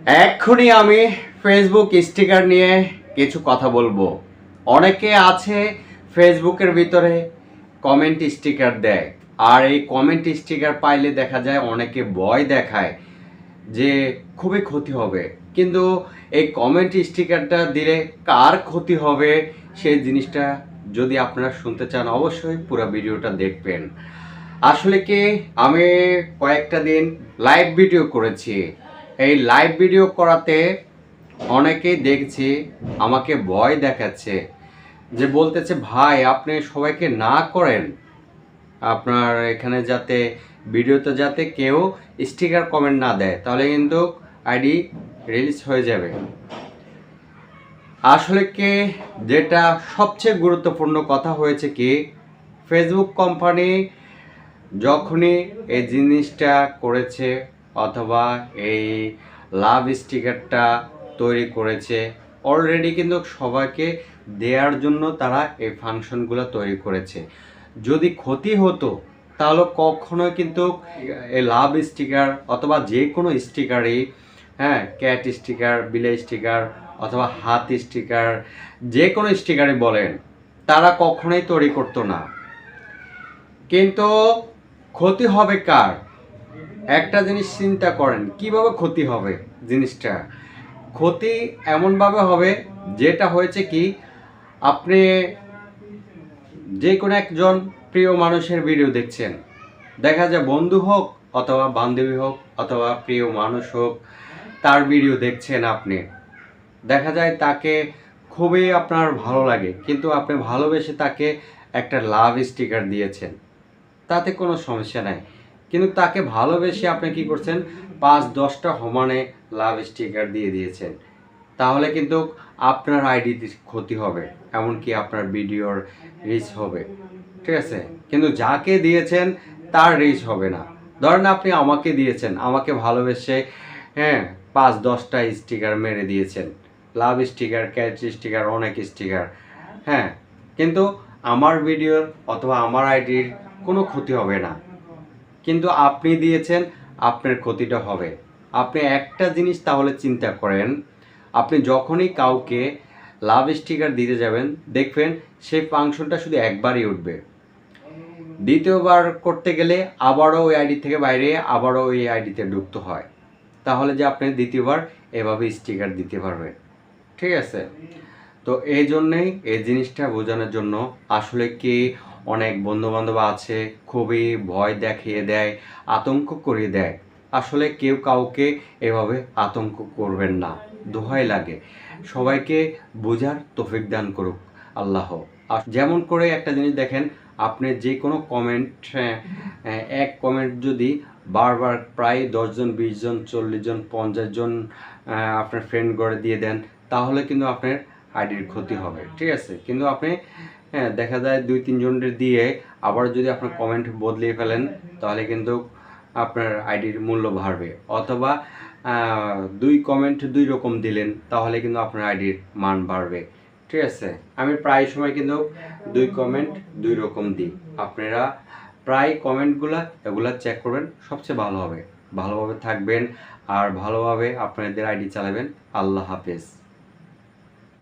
এক্ষুনি আমি Facebook sticker নিয়ে কিছু কথা বলবো। অনেকে আছে ফেসবুকের ভিতরে কমেন্ট স্টিকার দেয়, আর এই কমেন্ট স্টিকার পাইলে দেখা যায় অনেকে ভয় দেখায় যে খুবই ক্ষতি হবে। কিন্তু এই কমেন্ট স্টিকারটা দিলে কার ক্ষতি হবে সেই জিনিসটা যদি আপনারা শুনতে চান অবশ্যই পুরো ভিডিওটা দেখবেন। আসলে কি, আমি কয়েকটা দিন লাইভ ভিডিও করেছি। এই লাইভ ভিডিও করাতে অনেকেই দেখছি আমাকে ভয় দেখাচ্ছে, যে বলতেছে ভাই আপনি সবাইকে না করেন, আপনার এখানে যাতে ভিডিওতে যাতে কেউ স্টিকার কমেন্ট না দেয়, তাহলে কিন্তু আইডি রিলিজ হয়ে যাবে। আসলে কি, যেটা সবচেয়ে গুরুত্বপূর্ণ কথা হয়েছে কি, ফেসবুক কোম্পানি যখনই এই জিনিসটা করেছে অথবা এই লাভ স্টিকারটা তৈরি করেছে, অলরেডি কিন্তু সবাইকে দেওয়ার জন্য তারা এই ফাংশনগুলো তৈরি করেছে। যদি ক্ষতি হতো তাহলে কখনোই কিন্তু এই লাভ স্টিকার অথবা যে কোনো স্টিকারই, হ্যাঁ, ক্যাট স্টিকার, বিলাই স্টিকার অথবা হাত স্টিকার, যে কোনো স্টিকারই বলেন, তারা কখনোই তৈরি করতো না। কিন্তু ক্ষতি হবে কার? একটা জিনিস চিন্তা করেন, কিভাবে ক্ষতি হবে জিনিসটা। ক্ষতি এমনভাবে হবে, যেটা হয়েছে কি, আপনি যে কোনো একজন প্রিয় মানুষের ভিডিও দেখছেন, দেখা যায় বন্ধু হোক অথবা বান্ধবী হোক অথবা প্রিয় মানুষ হোক, তার ভিডিও দেখছেন আপনি, দেখা যায় তাকে খুবই আপনার ভালো লাগে, কিন্তু আপনি ভালোবেসে তাকে একটা লাভ স্টিকার দিয়েছেন, তাতে কোনো সমস্যা নাই। কিন্তু তাকে ভালোবেসে আপনি কি করছেন, 5-10টা সমানে লাভ স্টিকার দিয়ে দিয়েছেন, তাহলে কিন্তু আপনার আইডিতে ক্ষতি হবে, এমনকি আপনার ভিডিওর রিচ হবে, ঠিক আছে। কিন্তু যাকে দিয়েছেন তার রিচ হবে না। ধরেন আপনি আমাকে দিয়েছেন, আমাকে ভালোবেসে, হ্যাঁ, 5-10টা স্টিকার মেরে দিয়েছেন, লাভ স্টিকার, ক্যাচ স্টিকার, অনেক স্টিকার, হ্যাঁ, কিন্তু আমার ভিডিওর অথবা আমার আইডির কোনো ক্ষতি হবে না। কিন্তু আপনি দিয়েছেন, আপনার ক্ষতিটা হবে। আপনি একটা জিনিস তাহলে চিন্তা করেন, আপনি যখনই কাউকে লাভ স্টিকার দিতে যাবেন, দেখবেন সেই ফাংশনটা শুধু একবারই উঠবে। দ্বিতীয়বার করতে গেলে আবারও ওই আইডি থেকে বাইরে আবারও ওই আইডিতে ঢুকতে হয়, তাহলে যে আপনি দ্বিতীয়বার এভাবে স্টিকার দিতে পারবেন, ঠিক আছে। তো এই জন্যেই এই জিনিসটা বোঝানোর জন্য, আসলে কি, অনেক বন্ধুবান্ধব আছে খুবই ভয় দেখিয়ে দেয়, আতঙ্ক করিয়ে দেয়। আসলে কেউ কাউকে এভাবে আতঙ্ক করবেন না, দোহাই লাগে। সবাইকে বোঝার তৌফিক দান করুক আল্লাহ। আর যেমন করে একটা জিনিস দেখেন, আপনি যে কোনো কমেন্ট, এক কমেন্ট যদি বারবার প্রায় 10 জন, 20 জন, 40 জন, 50 জন আপনার ফ্রেন্ড করে দিয়ে দেন, তাহলে কিন্তু আপনার আইডির ক্ষতি হবে, ঠিক আছে। কিন্তু আপনি, হ্যাঁ, দেখা যায় 2-3 জনের দিয়ে আবার যদি আপনার কমেন্ট বদলিয়ে ফেলেন, তাহলে কিন্তু আপনার আইডির মূল্য বাড়বে। অথবা 2 কমেন্ট 2 রকম দিলেন, তাহলে কিন্তু আপনার আইডির মান বাড়বে, ঠিক আছে। আমি প্রায় সময় কিন্তু 2 কমেন্ট 2 রকম দিই। আপনারা প্রায় কমেন্টগুলা এগুলা চেক করবেন, সবচেয়ে ভালো হবে। ভালোভাবে থাকবেন আর ভালোভাবে আপনাদের আইডি চালাবেন। আল্লাহ হাফেজ।